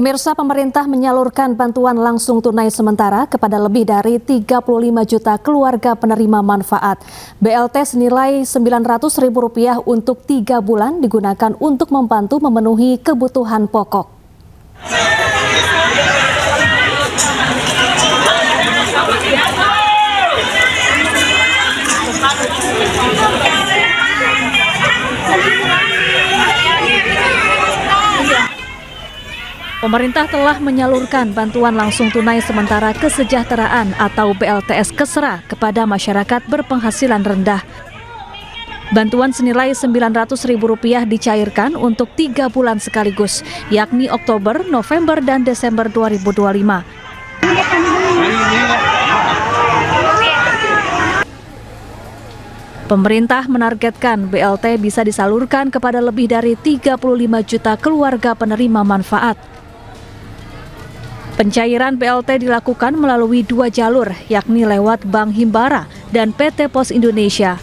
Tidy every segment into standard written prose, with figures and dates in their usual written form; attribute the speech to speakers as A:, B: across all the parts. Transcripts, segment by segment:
A: Pemirsa, pemerintah menyalurkan bantuan langsung tunai sementara kepada lebih dari 35 juta keluarga penerima manfaat. BLT senilai Rp900.000 untuk 3 bulan digunakan untuk membantu memenuhi kebutuhan pokok. Pemerintah telah menyalurkan bantuan langsung tunai sementara kesejahteraan atau BLTS Kesra kepada masyarakat berpenghasilan rendah. Bantuan senilai Rp900.000 dicairkan untuk 3 bulan sekaligus, yakni Oktober, November, dan Desember 2025. Pemerintah menargetkan BLT bisa disalurkan kepada lebih dari 35 juta keluarga penerima manfaat. Pencairan BLT dilakukan melalui 2 jalur, yakni lewat Bank Himbara dan PT Pos Indonesia.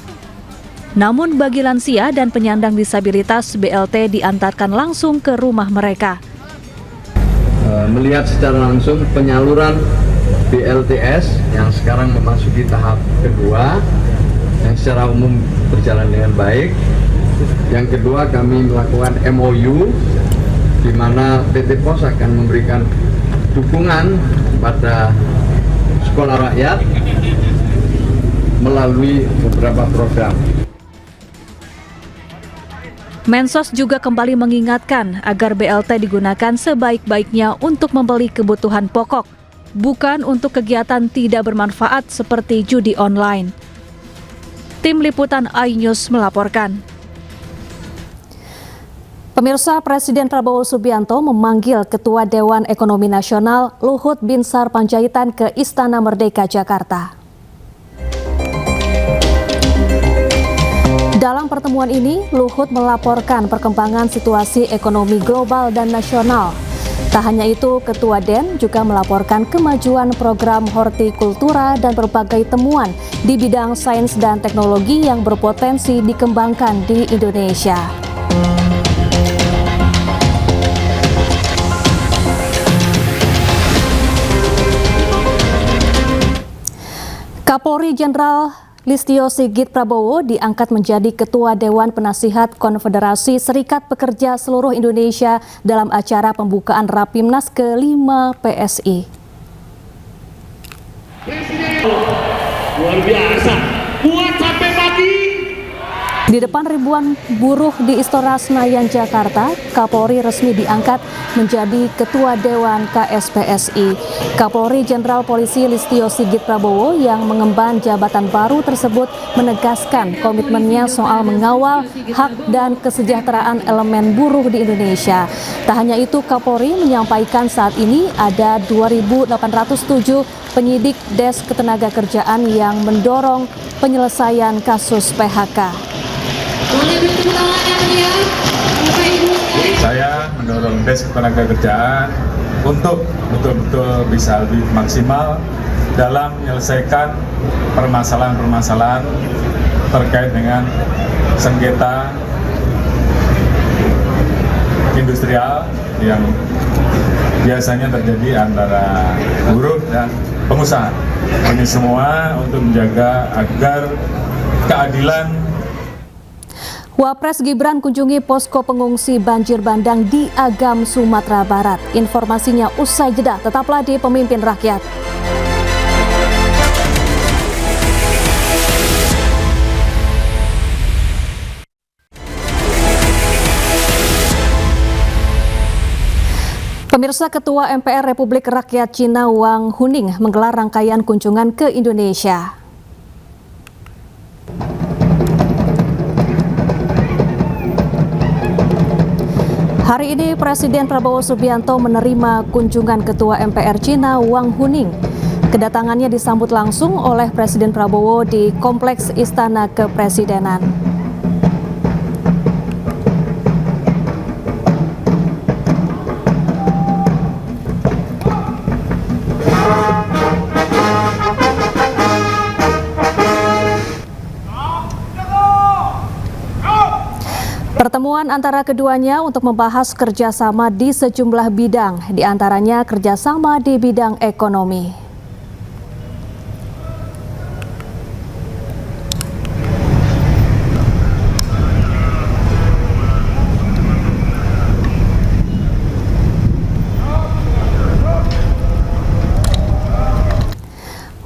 A: Namun bagi lansia dan penyandang disabilitas, BLT diantarkan langsung ke rumah mereka.
B: Melihat secara langsung penyaluran BLTS yang sekarang memasuki tahap kedua, yang secara umum berjalan dengan baik. Yang kedua, kami melakukan MOU, di mana PT Pos akan memberikan dukungan pada sekolah rakyat melalui beberapa program.
A: Mensos juga kembali mengingatkan agar BLT digunakan sebaik-baiknya untuk membeli kebutuhan pokok, bukan untuk kegiatan tidak bermanfaat seperti judi online. Tim Liputan iNews melaporkan. Pemirsa, Presiden Prabowo Subianto memanggil Ketua Dewan Ekonomi Nasional Luhut Binsar Panjaitan ke Istana Merdeka, Jakarta. Dalam pertemuan ini, Luhut melaporkan perkembangan situasi ekonomi global dan nasional. Tak hanya itu, Ketua DEN juga melaporkan kemajuan program hortikultura dan berbagai temuan di bidang sains dan teknologi yang berpotensi dikembangkan di Indonesia. Kapolri Jenderal Listio Sigit Prabowo diangkat menjadi Ketua Dewan Penasihat Konfederasi Serikat Pekerja Seluruh Indonesia dalam acara pembukaan Rapimnas ke-5 PSI.
C: Luar biasa, kuat sampai pagi.
A: Di depan ribuan buruh di Istora Senayan, Jakarta, Kapolri resmi diangkat menjadi Ketua Dewan KSPSI. Kapolri Jenderal Polisi Listio Sigit Prabowo yang mengemban jabatan baru tersebut menegaskan komitmennya soal mengawal hak dan kesejahteraan elemen buruh di Indonesia. Tak hanya itu, Kapolri menyampaikan saat ini ada 2.807 penyidik Des Ketenagakerjaan yang mendorong penyelesaian kasus PHK.
D: Saya mendorong Des Ketenagakerjaan untuk betul-betul bisa lebih maksimal dalam menyelesaikan permasalahan-permasalahan terkait dengan sengketa industrial yang biasanya terjadi antara buruh dan pengusaha. Ini semua untuk menjaga agar keadilan.
A: Wapres Gibran kunjungi posko pengungsi banjir bandang di Agam, Sumatera Barat. Informasinya usai jeda, tetaplah di Pemimpin Rakyat. Pemirsa, Ketua MPR Republik Rakyat Cina Wang Huning menggelar rangkaian kunjungan ke Indonesia. Hari ini Presiden Prabowo Subianto menerima kunjungan Ketua MPR Cina Wang Huning. Kedatangannya disambut langsung oleh Presiden Prabowo di Kompleks Istana Kepresidenan. Pertemuan antara keduanya untuk membahas kerjasama di sejumlah bidang, diantaranya kerjasama di bidang ekonomi.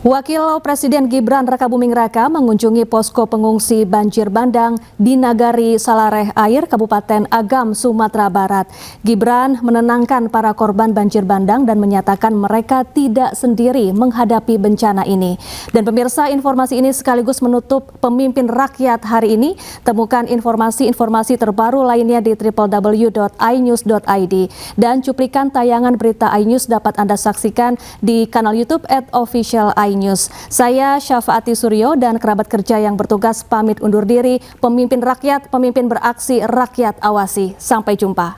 A: Wakil Presiden Gibran Rakabuming Raka mengunjungi posko pengungsi banjir bandang di Nagari Salareh Air, Kabupaten Agam, Sumatera Barat. Gibran menenangkan para korban banjir bandang dan menyatakan mereka tidak sendiri menghadapi bencana ini. Dan pemirsa, informasi ini sekaligus menutup Pemimpin Rakyat hari ini. Temukan informasi-informasi terbaru lainnya di www.inews.id. Dan cuplikan tayangan berita iNews dapat Anda saksikan di kanal YouTube @official iNews. Saya Syafaati Suryo dan kerabat kerja yang bertugas pamit undur diri. Pemimpin rakyat, pemimpin beraksi, rakyat awasi. Sampai jumpa.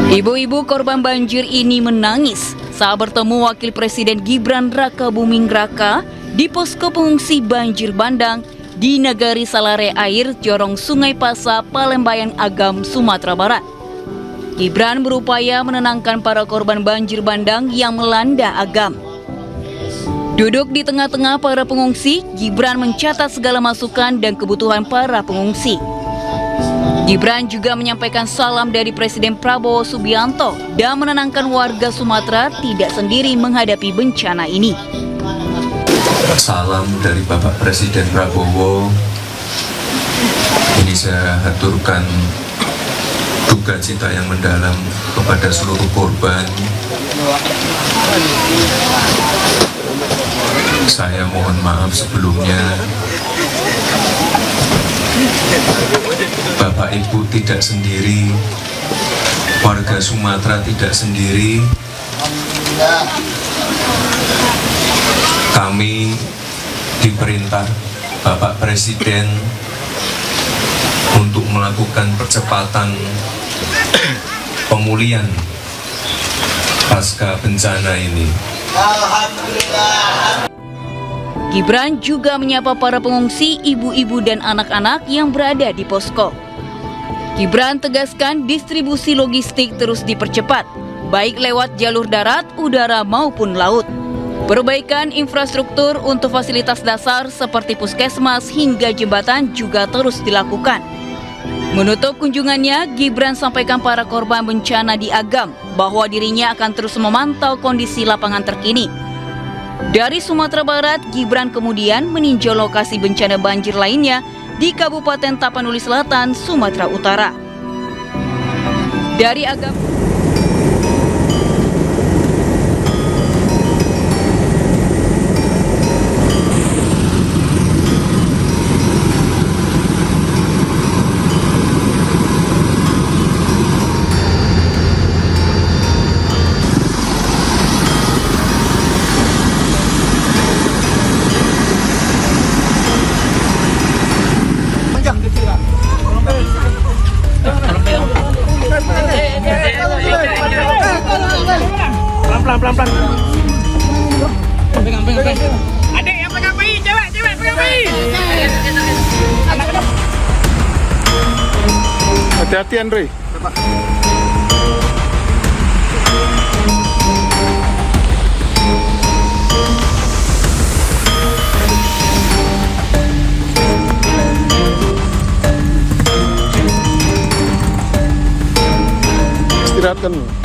E: Ibu-ibu korban banjir ini menangis saat bertemu Wakil Presiden Gibran Rakabuming Raka di posko pengungsi banjir bandang di Nagari Salareh Air, Jorong Sungai Pasa, Palembayan, Agam, Sumatera Barat. Gibran berupaya menenangkan para korban banjir bandang yang melanda Agam. Duduk di tengah-tengah para pengungsi, Gibran mencatat segala masukan dan kebutuhan para pengungsi. Gibran juga menyampaikan salam dari Presiden Prabowo Subianto dan menenangkan warga Sumatera tidak sendiri menghadapi bencana ini.
F: Salam dari Bapak Presiden Prabowo. Ini saya haturkan duka cita yang mendalam kepada seluruh korban. Saya mohon maaf sebelumnya. Bapak Ibu tidak sendiri, warga Sumatera tidak sendiri. Kami diperintah Bapak Presiden untuk melakukan percepatan pemulihan pasca bencana ini.
E: Gibran juga menyapa para pengungsi, ibu-ibu dan anak-anak yang berada di posko. Gibran tegaskan distribusi logistik terus dipercepat, baik lewat jalur darat, udara maupun laut. Perbaikan infrastruktur untuk fasilitas dasar seperti puskesmas hingga jembatan juga terus dilakukan. Menutup kunjungannya, Gibran sampaikan para korban bencana di Agam bahwa dirinya akan terus memantau kondisi lapangan terkini. Dari Sumatera Barat, Gibran kemudian meninjau lokasi bencana banjir lainnya di Kabupaten Tapanuli Selatan, Sumatera Utara. Dari Agam.
C: Pelan-pelan. Pegang. Adik yang pegang bayi, cewek pegang bayi.
G: Hati-hati Andre. Istirahatkan.